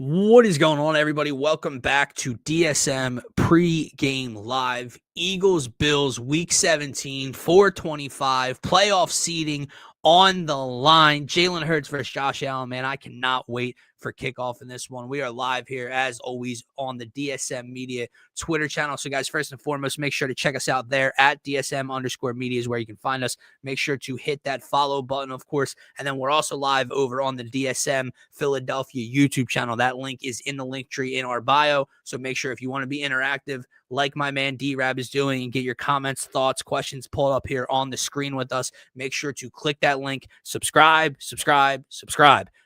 What is going on, everybody? Welcome back to DSM Pre-Game Live. Eagles Bills Week 17, 425, playoff seeding on the line. Jalen Hurts versus Josh Allen, man. I cannot wait for kickoff in this one. We are live here, as always, on the DSM-Media Twitter channel. So, guys, first and foremost, make sure to check us out there at DSM_media is where you can find us. Make sure to hit that follow button, of course. And then we're also live over on the DSM Philadelphia YouTube channel. That link is in the link tree in our bio. So make sure if you want to be interactive, like my man D-Rab is doing, and get your comments, thoughts, questions pulled up here on the screen with us, make sure to click that link, subscribe.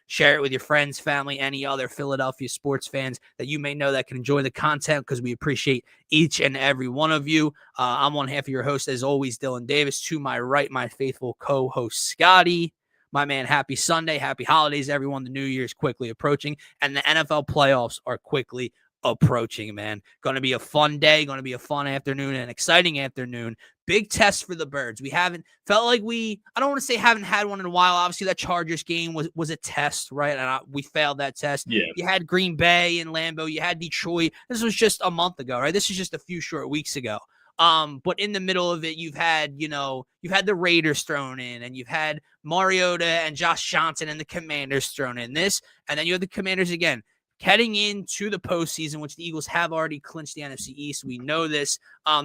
Share it with your friends, family, any other Philadelphia sports fans that you may know that can enjoy the content, because we appreciate each and every one of you. I'm one half of your host, as always, Dylan Davis. To my right, my faithful co-host, Scotty. My man, happy Sunday, happy holidays, everyone. The New Year's quickly approaching, and the NFL playoffs are quickly approaching, man. Going to be a fun day, going to be a fun afternoon, an exciting afternoon. Big test for the Birds. We haven't felt like I don't want to say haven't had one in a while. Obviously, that Chargers game was a test, right? And we failed that test. Yeah. You had Green Bay and Lambeau. You had Detroit. This was just a month ago, right? This is just a few short weeks ago. But in the middle of it, you've had the Raiders thrown in, and you've had Mariota and Josh Johnson and the Commanders thrown in this, and then you have the Commanders again. Heading into the postseason, which the Eagles have already clinched the NFC East. We know this.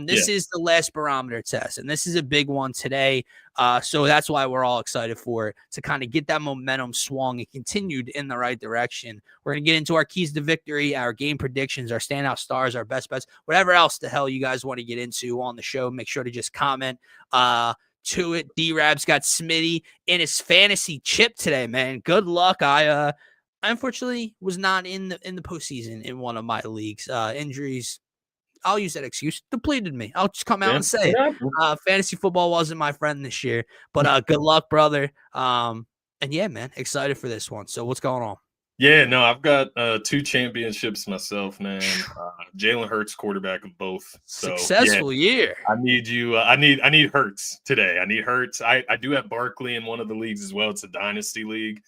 This is the last barometer test, and this is a big one today. So that's why we're all excited for it, to kind of get that momentum swung and continued in the right direction. We're going to get into our keys to victory, our game predictions, our standout stars, our best bets, whatever else the hell you guys want to get into on the show. Make sure to just comment to it. D-Rab's got Smitty in his fantasy chip today, man. Good luck. I unfortunately was not in the postseason in one of my leagues. Injuries, I'll use that excuse, depleted me. I'll just come out and say it. Fantasy football wasn't my friend this year, but good luck, brother. And yeah, man, excited for this one. So what's going on? Yeah, no, I've got 2 championships myself, man. Jalen Hurts, quarterback of both. So, successful year. I need you. I need Hurts today. I need Hurts. I do have Barkley in one of the leagues as well. It's a dynasty league.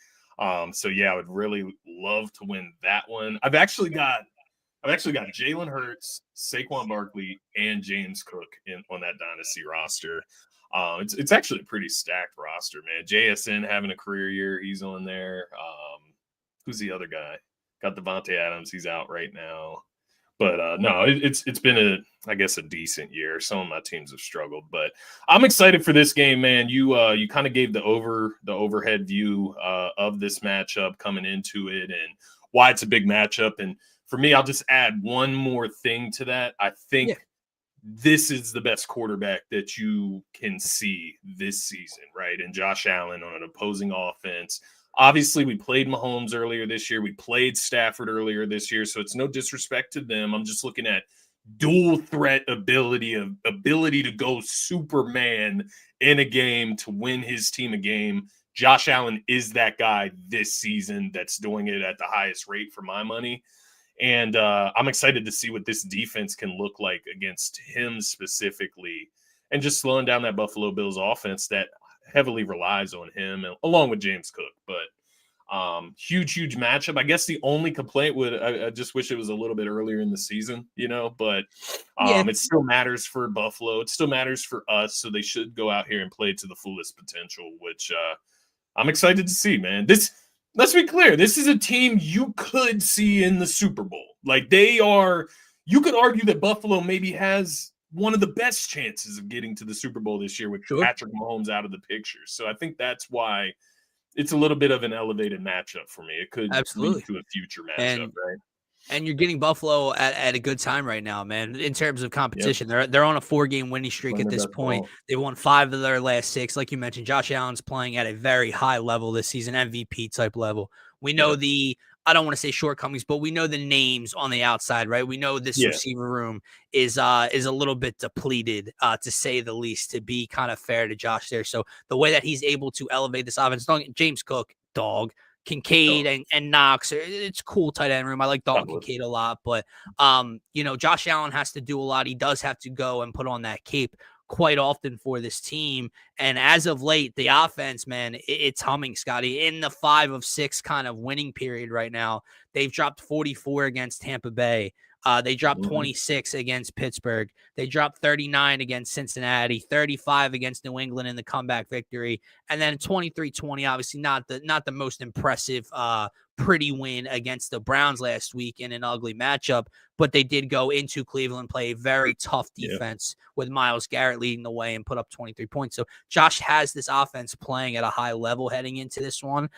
So yeah, I would really love to win that one. I've actually got Jalen Hurts, Saquon Barkley, and James Cook on that dynasty roster. It's actually a pretty stacked roster, man. JSN having a career year, he's on there. Who's the other guy? Got Devontae Adams, he's out right now. But no, it's been a decent year. Some of my teams have struggled, but I'm excited for this game, man. You kind of gave the overhead view of this matchup coming into it and why it's a big matchup. And for me, I'll just add one more thing to that. I think this is the best quarterback that you can see this season, right? And Josh Allen on an opposing offense. Obviously, we played Mahomes earlier this year. We played Stafford earlier this year, so it's no disrespect to them. I'm just looking at dual threat ability to go Superman in a game to win his team a game. Josh Allen is that guy this season that's doing it at the highest rate for my money. And I'm excited to see what this defense can look like against him specifically, and just slowing down that Buffalo Bills offense that heavily relies on him, along with James Cook. But huge matchup. I guess the only complaint I just wish it was a little bit earlier in the season, but it still matters for Buffalo. It still matters for us. So they should go out here and play to the fullest potential, which I'm excited to see, man. Let's be clear. This is a team you could see in the Super Bowl. Like, you could argue that Buffalo maybe has one of the best chances of getting to the Super Bowl this year with Patrick Mahomes out of the picture. So I think that's why it's a little bit of an elevated matchup for me. It could lead to a future matchup, right? And you're getting Buffalo at a good time right now, man, in terms of competition. They're on a 4-game winning streak at this point. They won 5 of their last 6. Like you mentioned, Josh Allen's playing at a very high level this season, MVP type level. We know I don't want to say shortcomings, but we know the names on the outside, right? We know this receiver room is a little bit depleted, to say the least, to be kind of fair to Josh there. So the way that he's able to elevate this offense, James Cook, Kincaid and Knox, it's cool tight end room. I like Dalton Kincaid a lot, but Josh Allen has to do a lot. He does have to go and put on that cape quite often for this team. And as of late, the offense, man, it's humming, Scotty. In the 5 of 6 kind of winning period right now, they've dropped 44 against Tampa Bay. They dropped 26 against Pittsburgh. They dropped 39 against Cincinnati, 35 against New England in the comeback victory, and then 23-20, obviously not the most impressive pretty win against the Browns last week in an ugly matchup, but they did go into Cleveland, play a very tough defense with Myles Garrett leading the way and put up 23 points. So Josh has this offense playing at a high level heading into this one.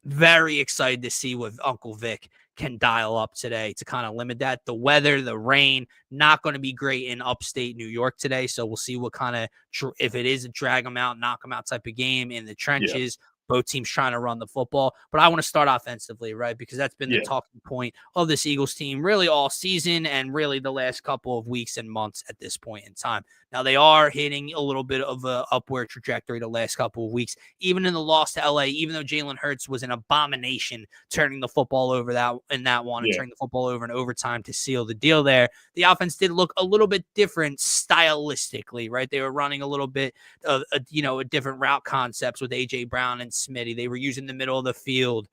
Very excited to see what Uncle Vic can dial up today to kind of limit that. The weather, the rain, not going to be great in upstate New York today. So we'll see what kind of, if it is a drag them out, knock them out type of game in the trenches. Both teams trying to run the football. But I want to start offensively, right? Because that's been the talking point of this Eagles team really all season and really the last couple of weeks and months at this point in time. Now, they are hitting a little bit of an upward trajectory the last couple of weeks, even in the loss to LA, even though Jalen Hurts was an abomination turning the football over and turning the football over in overtime to seal the deal there. The offense did look a little bit different stylistically, right? They were running a little bit of, a different route concepts with A.J. Brown and Smitty. They were using the middle of the field.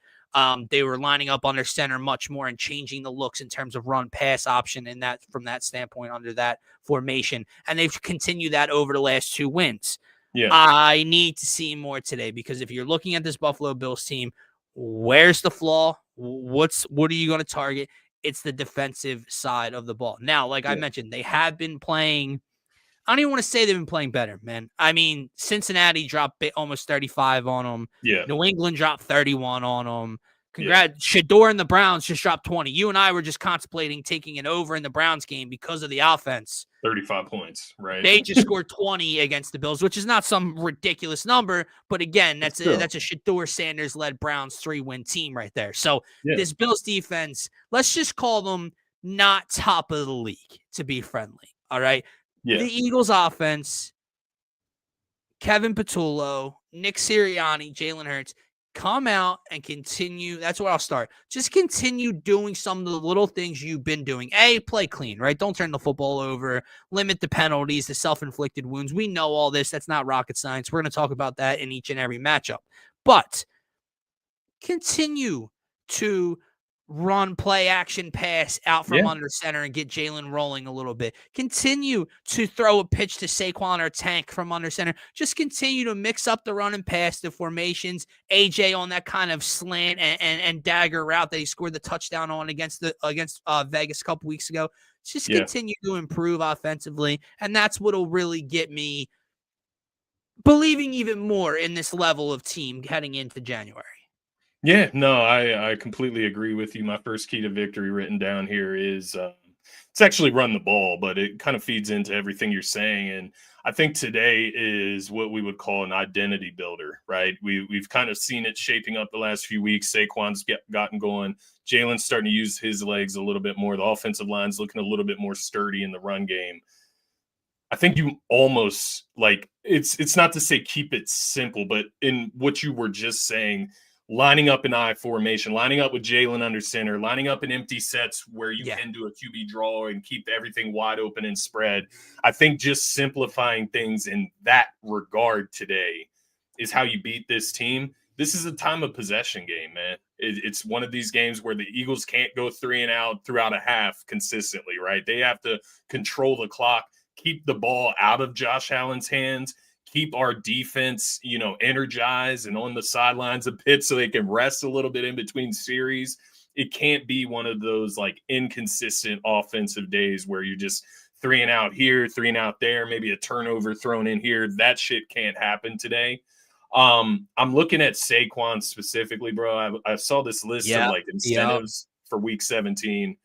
They were lining up under center much more and changing the looks in terms of run pass option and that from that standpoint under that formation. And they've continued that over the last 2 wins. I need to see more today because if you're looking at this Buffalo Bills team, where's the flaw? What are you going to target? It's the defensive side of the ball. Now, like I mentioned, they have been playing. I don't even want to say they've been playing better, man. I mean, Cincinnati dropped almost 35 on them. New England dropped 31 on them. Congrats. Shador and the Browns just dropped 20. You and I were just contemplating taking it over in the Browns game because of the offense. 35 points, right? They just scored 20 against the Bills, which is not some ridiculous number. But again, that's a Shador Sanders-led Browns 3-win team right there. So this Bills defense, let's just call them not top of the league to be friendly. All right. The Eagles offense, Kevin Patullo, Nick Sirianni, Jalen Hurts, come out and continue. That's where I'll start. Just continue doing some of the little things you've been doing. Play clean, right? Don't turn the football over. Limit the penalties, the self-inflicted wounds. We know all this. That's not rocket science. We're going to talk about that in each and every matchup. But continue to run, play, action, pass out from under center and get Jalen rolling a little bit. Continue to throw a pitch to Saquon or Tank from under center. Just continue to mix up the run and pass, the formations. AJ on that kind of slant and dagger route that he scored the touchdown on against Vegas a couple weeks ago. Just continue to improve offensively, and that's what'll really get me believing even more in this level of team heading into January. Yeah, no, I completely agree with you. My first key to victory written down here is it's actually run the ball, but it kind of feeds into everything you're saying. And I think today is what we would call an identity builder, right? We've kind of seen it shaping up the last few weeks. Saquon's gotten going. Jalen's starting to use his legs a little bit more. The offensive line's looking a little bit more sturdy in the run game. I think you almost it's not to say keep it simple, but in what you were just saying, lining up an I formation, lining up with Jalen under center, lining up in empty sets where you can do a QB draw and keep everything wide open and spread. I think just simplifying things in that regard today is how you beat this team. This is a time of possession game, man. It's one of these games where the Eagles can't go 3 and out throughout a half consistently, right? They have to control the clock, keep the ball out of Josh Allen's hands, keep our defense, energized and on the sidelines a bit so they can rest a little bit in between series. It can't be one of those inconsistent offensive days where you're just 3 and out here, 3 and out there, maybe a turnover thrown in here. That shit can't happen today. I'm looking at Saquon specifically, bro. I saw this list of incentives for week 17.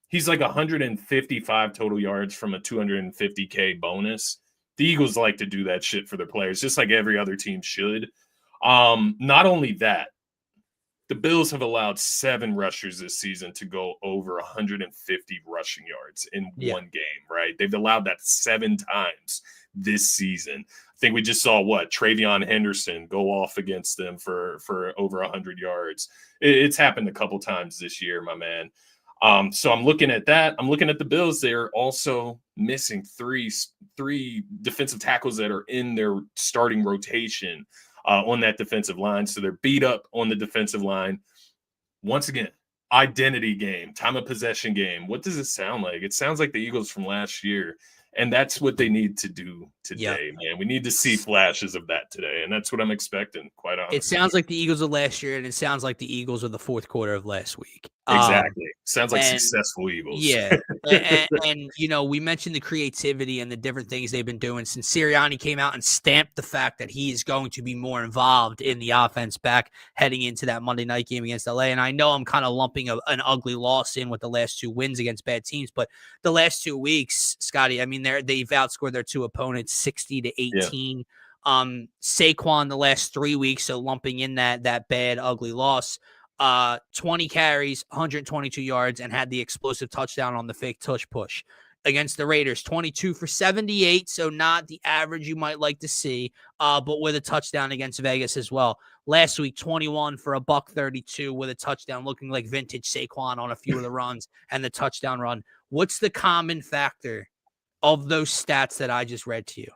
He's 155 total yards from a 250K bonus. The Eagles like to do that shit for their players, just like every other team should. Not only that, the Bills have allowed 7 rushers this season to go over 150 rushing yards in one game, right? They've allowed that 7 times this season. I think we just saw Travion Henderson go off against them for over 100 yards. It's happened a couple times this year, my man. So I'm looking at that. I'm looking at the Bills. They're also missing three defensive tackles that are in their starting rotation on that defensive line. So they're beat up on the defensive line. Once again, identity game, time of possession game. What does it sound like? It sounds like the Eagles from last year. And that's what they need to do today, man. We need to see flashes of that today. And that's what I'm expecting, quite honestly. It sounds like the Eagles of last year, and it sounds like the Eagles of the fourth quarter of last week. Exactly. Sounds like successful Eagles. Yeah. and, we mentioned the creativity and the different things they've been doing since Sirianni came out and stamped the fact that he is going to be more involved in the offense back heading into that Monday night game against LA. And I know I'm kind of lumping an ugly loss in with the last 2 wins against bad teams, but the last 2 weeks, Scotty, I mean, they've outscored their 2 opponents 60-18. Yeah. Saquon the last 3 weeks, so lumping in that bad, ugly loss. 20 carries, 122 yards, and had the explosive touchdown on the fake tush push. Against the Raiders, 22 for 78, so not the average you might like to see, but with a touchdown against Vegas as well. Last week, 21 for $132 with a touchdown, looking like vintage Saquon on a few of the runs and the touchdown run. What's the common factor of those stats that I just read to you?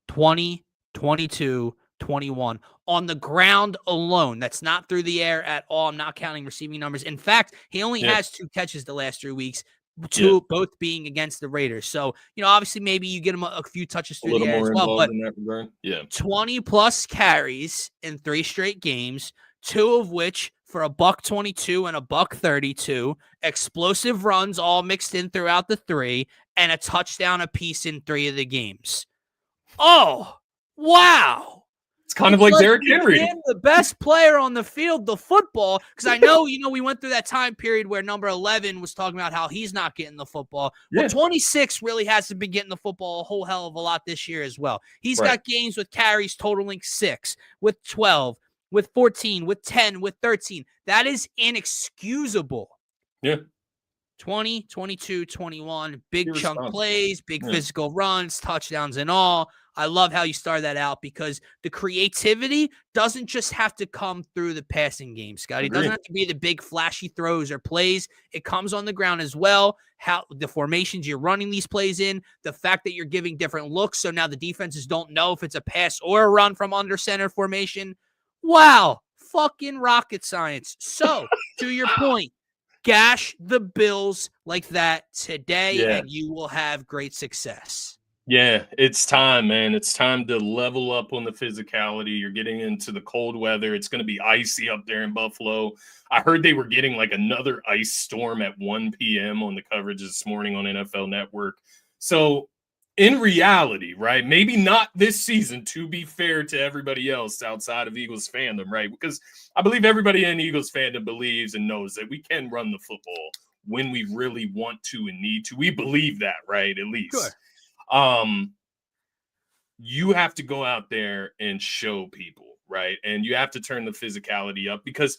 20, 22, 21 on the ground alone. That's not through the air at all. I'm not counting receiving numbers. In fact, he only has 2 catches the last 3 weeks, both being against the Raiders. So, obviously maybe you get him a few touches through the air as well, but 20 plus carries in 3 straight games, 2 of which for $122 and $132, explosive runs all mixed in throughout the 3, and a touchdown apiece in 3 of the games. Oh, wow. It's kind of like Derrick Henry. The best player on the field, the football, because I know, we went through that time period where number 11 was talking about how he's not getting the football. Well, 26 really hasn't been getting the football a whole hell of a lot this year as well. He's got games with carries totaling 6, with 12, with 14, with 10, with 13. That is inexcusable. Yeah. 20, 22, 21, big chunk plays, big physical runs, touchdowns and all. I love how you started that out because the creativity doesn't just have to come through the passing game, Scott. It doesn't have to be the big flashy throws or plays. It comes on the ground as well. How the formations you're running these plays in, the fact that you're giving different looks. So now the defenses don't know if it's a pass or a run from under center formation. Wow. Fucking rocket science. So to your point, gash the Bills like that today, and you will have great success. Yeah, it's time, man. It's time to level up on the physicality. You're getting into the cold weather. It's going to be icy up there in Buffalo. I heard they were getting like another ice storm at 1 p.m. on the coverage this morning on NFL Network. So in reality, right, maybe not this season, to be fair to everybody else outside of Eagles fandom, right? Because I believe everybody in Eagles fandom believes and knows that we can run the football when we really want to and need to. We believe that, right, at least. Sure. You have to go out there and show people, right? And you have to turn the physicality up because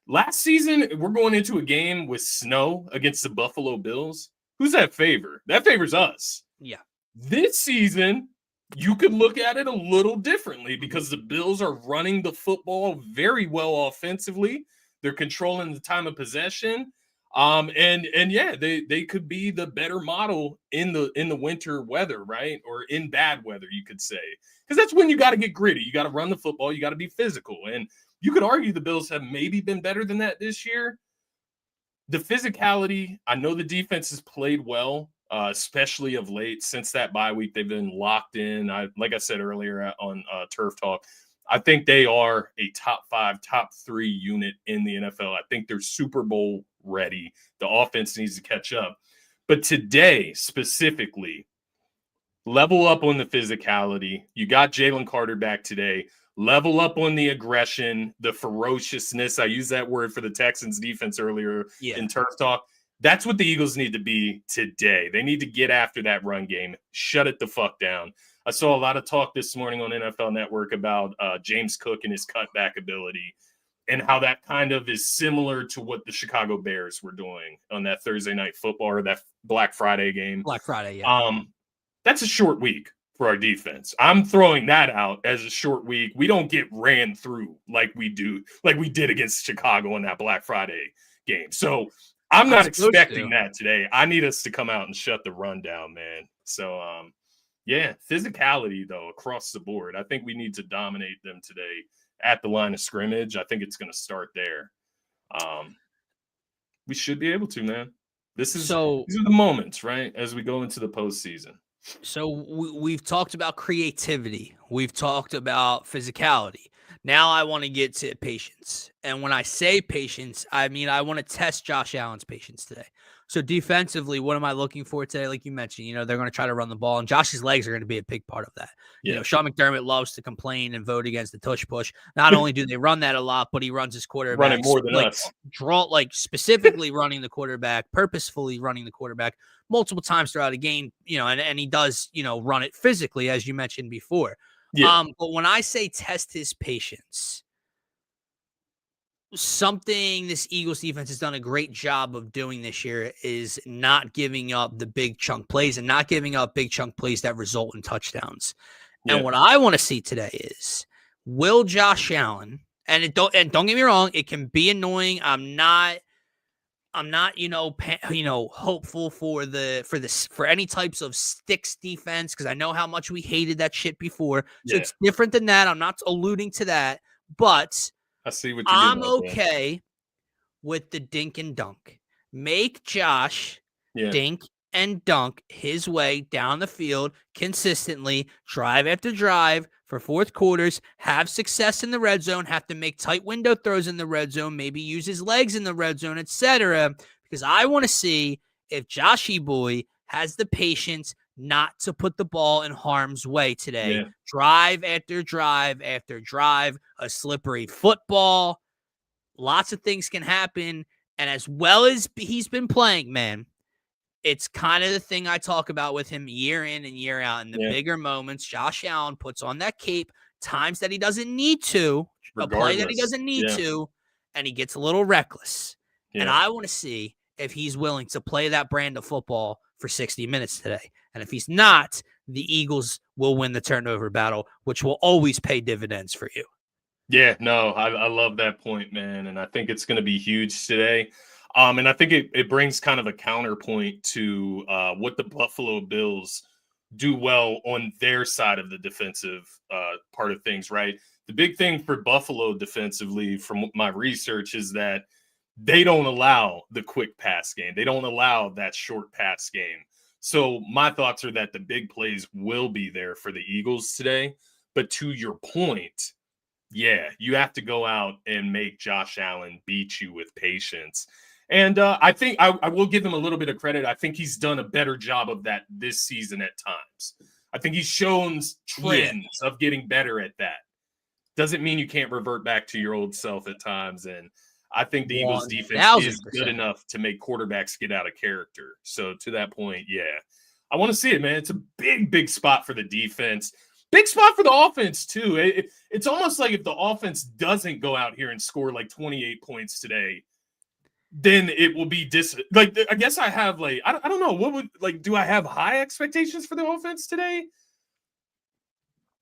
last season we're going into a game with snow against the Buffalo Bills. Who's that favor? That favors us. Yeah. This season, you could look at it a little differently because the Bills are running the football very well offensively. They're controlling the time of possession. They could be the better model in the winter weather, right? Or in bad weather, you could say, because that's when you got to get gritty. You got to run the football. You got to be physical. And you could argue the Bills have maybe been better than that this year. The physicality, I know the defense has played well, especially of late. Since that bye week, they've been locked in. Like I said earlier on Turf Talk, I think they are a top 5, top 3 unit in the NFL. I think they're Super Bowl ready. The offense needs to catch up. But today, specifically, level up on the physicality. You got Jalen Carter back today. Level up on the aggression, the ferociousness. I used that word for the Texans defense earlier in Turf Talk. That's what the Eagles need to be today. They need to get after that run game. Shut it the fuck down. I saw a lot of talk this morning on NFL Network about James Cook and his cutback ability and how that kind of is similar to what the Chicago Bears were doing on that Thursday night football or that Black Friday game. Black Friday, yeah. That's a short week for our defense. I'm throwing that out as a short week. We don't get ran through like we did against Chicago in that Black Friday game. So I'm not supposed expecting to. that today. I need us to come out and shut the run down, man. So, yeah, physicality, though, across the board. I think we need to dominate them today at the line of scrimmage. I think it's going to start there. We should be able to, man. These So are the moments, right, as we go into the postseason. So we've talked about creativity. We've talked about physicality. Now I want to get to patience. And when I say patience, I mean I want to test Josh Allen's patience today. So defensively, what am I looking for today? Like you mentioned, they're going to try to run the ball, and Josh's legs are going to be a big part of that. Yeah. Sean McDermott loves to complain and vote against the tush push. Not only do they run that a lot, but he runs his quarterback. Run it more than us. Specifically running the quarterback, purposefully running the quarterback multiple times throughout a game, and he does, run it physically, as you mentioned before. Yeah. But when I say test his patience, something this Eagles defense has done a great job of doing this year is not giving up the big chunk plays and not giving up big chunk plays that result in touchdowns. Yeah. And what I want to see today is, will Josh Allen, and don't get me wrong, it can be annoying. I'm not, hopeful for any types of sticks defense, because I know how much we hated that shit before. So it's different than that. I'm not alluding to that, but I see what I'm okay with the dink and dunk. Make Josh dink and dunk his way down the field consistently, drive after drive for fourth quarters, have success in the red zone, have to make tight window throws in the red zone, maybe use his legs in the red zone, etc. Because I want to see if Joshy Boy has the patience not to put the ball in harm's way today. Yeah. Drive after drive after drive, a slippery football. Lots of things can happen. And as well as he's been playing, man, it's kind of the thing I talk about with him year in and year out. In the bigger moments, Josh Allen puts on that cape times that he doesn't need to, a play that he doesn't need to, and he gets a little reckless. And I want to see if he's willing to play that brand of football for 60 minutes today. And if he's not, the Eagles will win the turnover battle, which will always pay dividends for you. Yeah, no, I love that point, man. And I think it's going to be huge today. And I think it brings kind of a counterpoint to what the Buffalo Bills do well on their side of the defensive part of things, right? The big thing for Buffalo defensively, from my research, is that they don't allow the quick pass game. They don't allow that short pass game. So my thoughts are that the big plays will be there for the Eagles today. But to your point, yeah, you have to go out and make Josh Allen beat you with patience. And I think I will give him a little bit of credit. I think he's done a better job of that this season at times. I think he's shown trends of getting better at that. Doesn't mean you can't revert back to your old self at times. And I think the Eagles defense is good enough to make quarterbacks get out of character. So to that point, yeah, I want to see it, man. It's a big, big spot for the defense. Big spot for the offense, too. It's almost like if the offense doesn't go out here and score like 28 points today, then it will be I guess I have I don't know. Do I have high expectations for the offense today?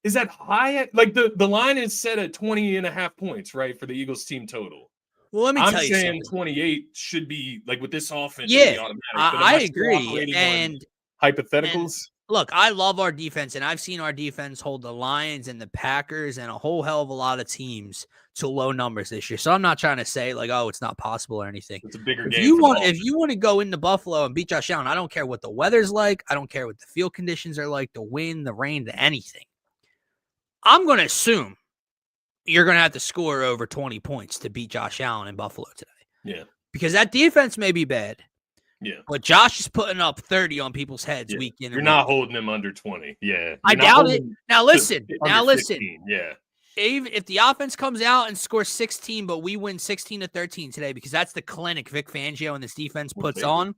Is that high? The line is set at 20.5 points, right, for the Eagles team total. Well, let me tell you something. 28 should be with this offense. Yeah, automatic. I agree. And hypotheticals. Look, I love our defense, and I've seen our defense hold the Lions and the Packers and a whole hell of a lot of teams to low numbers this year. So I'm not trying to say it's not possible or anything. It's a bigger game. If you want to go into Buffalo and beat Josh Allen, I don't care what the weather's like. I don't care what the field conditions are like, the wind, the rain, anything. I'm going to assume you're going to have to score over 20 points to beat Josh Allen in Buffalo today. Yeah. Because that defense may be bad. Yeah. But Josh is putting up 30 on people's heads week in and You're not holding him under 20. Yeah. I doubt it. Now listen. 15. Yeah. If the offense comes out and scores 16, but we win 16-13 today, because that's the clinic Vic Fangio and this defense puts on,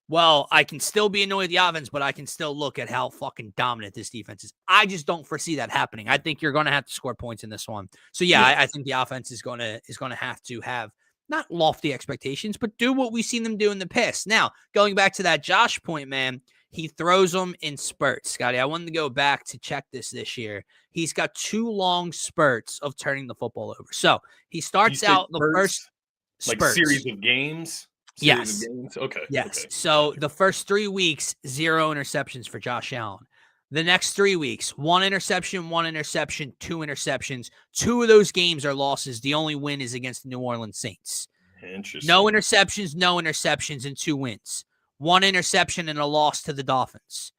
well, I can still be annoyed with the offense, but I can still look at how fucking dominant this defense is. I just don't foresee that happening. I think you're going to have to score points in this one. So I think the offense is going to have not lofty expectations, but do what we've seen them do in the past. Now, going back to that Josh point, man, he throws them in spurts. Scotty, I wanted to go back to check this year. He's got 2 long spurts of turning the football over. So he starts out the first spurts. Series of games. series of Yes. games? Okay. Yes. Okay. So the first 3 weeks, 0 interceptions for Josh Allen. The next 3 weeks, 1 interception, 2 interceptions. 2 of those games are losses. The only win is against the New Orleans Saints. No Interesting. interceptions, and 2 wins. 1 interception and a loss to the Dolphins.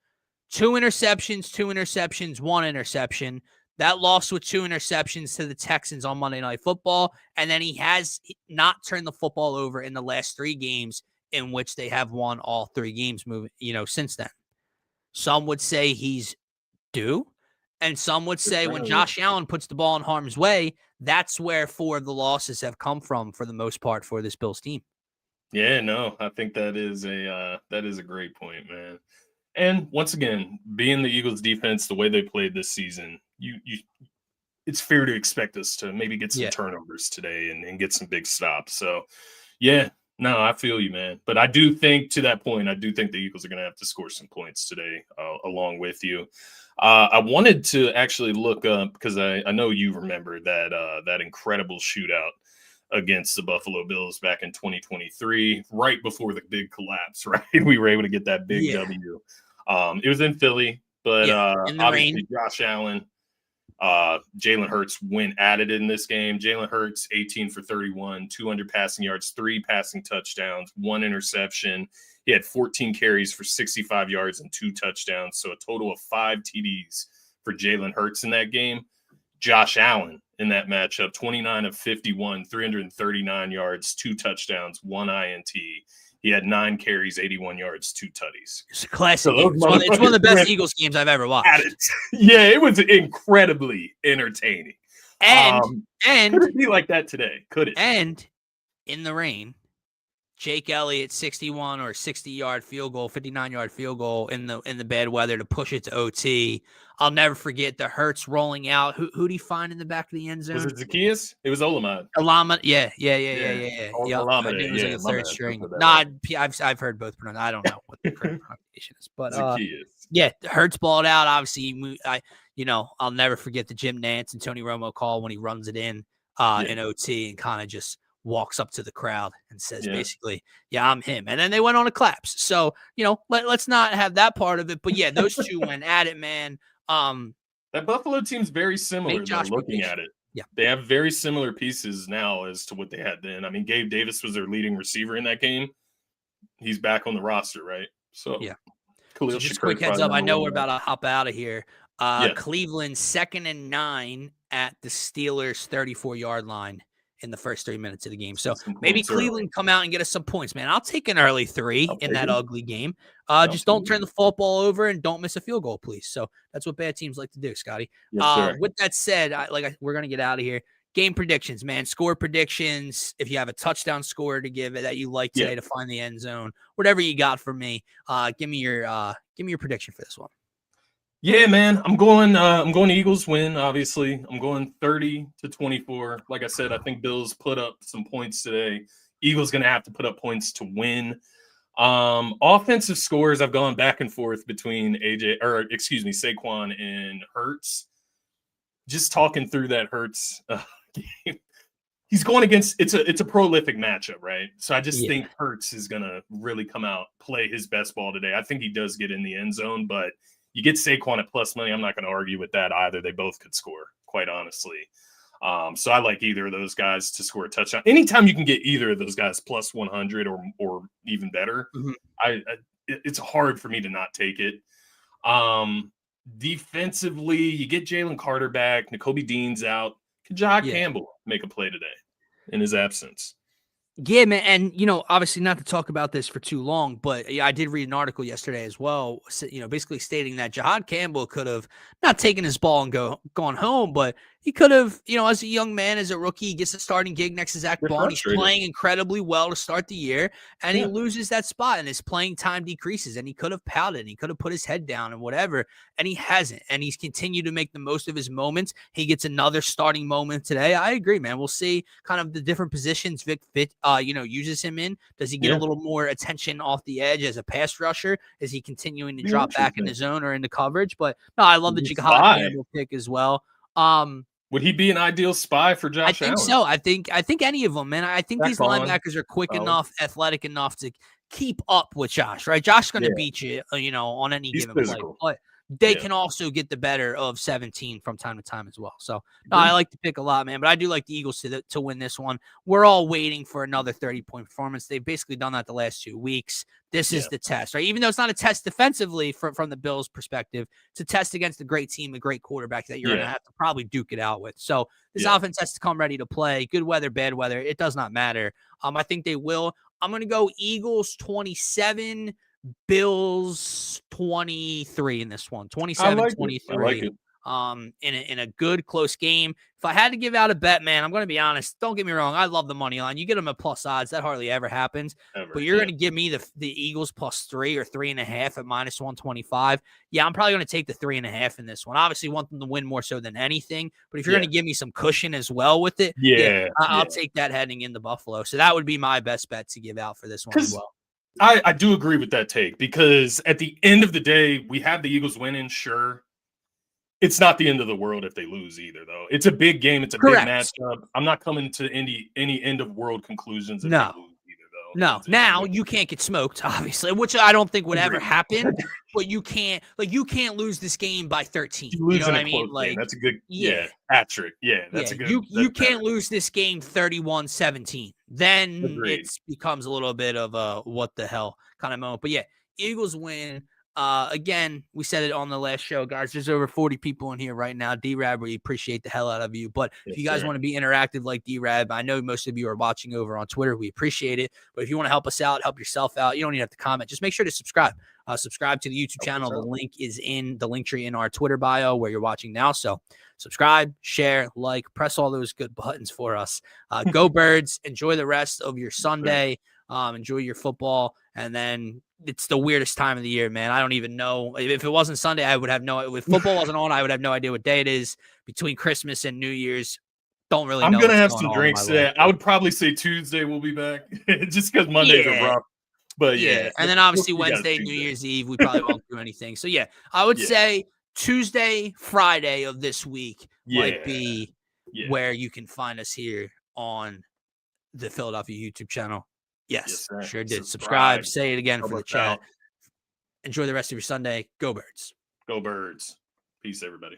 2 interceptions, 1 interception. That loss with 2 interceptions to the Texans on Monday Night Football. And then he has not turned the football over in the last 3 games in which they have won all 3 games since then. Some would say he's due. And some would say when Josh Allen puts the ball in harm's way, that's where 4 of the losses have come from for the most part for this Bills team. Yeah, no, I think that is a great point, man. And once again, being the Eagles defense, the way they played this season, it's fair to expect us to maybe get some turnovers today and get some big stops. So, yeah, no, I feel you, man. But I do think to that point, I do think the Eagles are going to have to score some points today along with you. I wanted to actually look up because I know you remember that incredible shootout against the Buffalo Bills back in 2023, right before the big collapse, right? We were able to get that big W. It was in Philly, but in the obviously rain. Josh Allen, Jalen Hurts went at it in this game. Jalen Hurts, 18 for 31, 200 passing yards, 3 passing touchdowns, 1 interception. He had 14 carries for 65 yards and 2 touchdowns, so a total of 5 TDs for Jalen Hurts in that game. Josh Allen in that matchup, 29 of 51, 339 yards, 2 touchdowns, 1 INT. He had 9 carries, 81 yards, 2 tutties. It's a classic game. It's one of the best Eagles games I've ever watched. Yeah, it was incredibly entertaining. And could it be like that today? Could it? And in the rain, Jake Elliott 61 or 60-yard field goal, 59-yard field goal in the bad weather to push it to OT. I'll never forget the Hurts rolling out. Who'd he find in the back of the end zone? Was it Zacchaeus? It was Olamide. Olamide, yeah. Olamide, I knew it was like a third string. I've heard both pronounced. I don't know what the correct pronunciation is, but Zacchaeus. Yeah, Hurts balled out. Obviously, I'll never forget the Jim Nantz and Tony Romo call when he runs it in OT and kind of just walks up to the crowd and says basically, I'm him. And then they went on a collapse. So, let's not have that part of it. But yeah, those 2 went at it, man. That Buffalo team's very similar though, looking at it. Yeah. They have very similar pieces now as to what they had then. I mean, Gabe Davis was their leading receiver in that game. He's back on the roster, right? So yeah. So just quick heads up. I know we're about to hop out of here. Cleveland 2nd and 9 at the Steelers 34-yard line in the first 3 minutes of the game. So maybe Cleveland come out and get us some points, man. I'll take an early 3 in that ugly game. Just don't turn the football over and don't miss a field goal, please. So that's what bad teams like to do, Scotty. Yes, with that said, we're going to get out of here. Game predictions, man. Score predictions. If you have a touchdown score to give it that you like today to find the end zone, whatever you got for me, give me your prediction for this one. Yeah, man, I'm going Eagles win, obviously. I'm going 30-24. Like I said, I think Bills put up some points today. Eagles going to have to put up points to win. Offensive scores, I've gone back and forth between Saquon and Hurts. Just talking through that Hurts game. He's going against it's a prolific matchup, right? So I just think Hurts is going to really come out, play his best ball today. I think he does get in the end zone, but you get Saquon at plus money. I'm not going to argue with that either. They both could score, quite honestly. So I like either of those guys to score a touchdown. Anytime you can get either of those guys plus 100 or even better, it's hard for me to not take it. Defensively, you get Jalen Carter back. Nakobe Dean's out. Could Jahad Campbell make a play today in his absence? Yeah, man. And, obviously not to talk about this for too long, but I did read an article yesterday as well, basically stating that Jahad Campbell could have not taken his ball and gone home, but he could have, as a young man, as a rookie, he gets a starting gig next to Zach Bond. He's playing incredibly well to start the year, and he loses that spot, and his playing time decreases, and he could have pouted, and he could have put his head down and whatever, and he hasn't, and he's continued to make the most of his moments. He gets another starting moment today. I agree, man. We'll see kind of the different positions Vic uses him in. Does he get a little more attention off the edge as a pass rusher? Is he continuing to drop back in the zone or into coverage? But no, I love the Jahad Campbell pick as well. Would he be an ideal spy for I Josh think Allen? so. I think any of them, man. I think Back these on. linebackers are quick Solid. enough, athletic enough to keep up with Josh, right? Josh's going to Yeah. beat you, on any He's given play, physical. but they Yeah. can also get the better of 17 from time to time as well. So, no, I Agreed. like the pick a lot, man, but I do like the Eagles to win this one. We're all waiting for another 30-point performance. They've basically done that the last 2 weeks. This is Yeah. the test, right? Even though it's not a test defensively from the Bills' perspective, it's a test against a great team, a great quarterback that you're going to have to probably duke it out with. So this offense has to come ready to play. Good weather, bad weather, it does not matter. I think they will. I'm going to go Eagles 27, Bills 23 in this one. 27-23. I like it. In a good close game. If I had to give out a bet, man, I'm going to be honest. Don't get me wrong. I love the money line. You get them at plus odds. That hardly ever happens. But you're going to give me the Eagles +3 or 3.5 at -125. Yeah, I'm probably going to take the 3.5 in this one. Obviously, want them to win more so than anything. But if you're going to give me some cushion as well with it, I'll take that heading into Buffalo. So that would be my best bet to give out for this one as well. I do agree with that take, because at the end of the day, we have the Eagles winning, sure. It's not the end of the world if they lose either, though. It's a big game. It's a big matchup. I'm not coming to any end of world conclusions if they lose either, though. No. Now you can't get smoked, obviously, which I don't think would ever happen. But you can't lose this game by 13. You know what I mean? Like, that's a good hat trick. Yeah, that's a good. You can't lose this game 31-17. Then it becomes a little bit of a what the hell kind of moment. But yeah, Eagles win. Again, we said it on the last show, guys. There's over 40 people in here right now. D-Rab, we appreciate the hell out of you. But if you guys want to be interactive like D-Rab, I know most of you are watching over on Twitter. We appreciate it. But if you want to help us out, help yourself out, you don't even have to comment. Just make sure to subscribe. Subscribe to the YouTube channel. The link is in the link tree in our Twitter bio where you're watching now. So subscribe, share, like, press all those good buttons for us. Go Birds. Enjoy the rest of your Sunday. Enjoy your football. And then it's the weirdest time of the year, man. I don't even know. If it wasn't Sunday, I would have no. If football wasn't on, I would have no idea what day it is. Between Christmas and New Year's, don't really know. I'm gonna have some drinks today. I would probably say Tuesday we'll be back, just because Mondays are rough. But and then obviously Wednesday, New Year's Eve, we probably won't do anything. So yeah, I would say Tuesday, Friday of this week might be where you can find us here on the Philadelphia YouTube channel. Yes, sure did. Subscribe. Say it again for the chat. Enjoy the rest of your Sunday. Go Birds. Go Birds. Peace, everybody.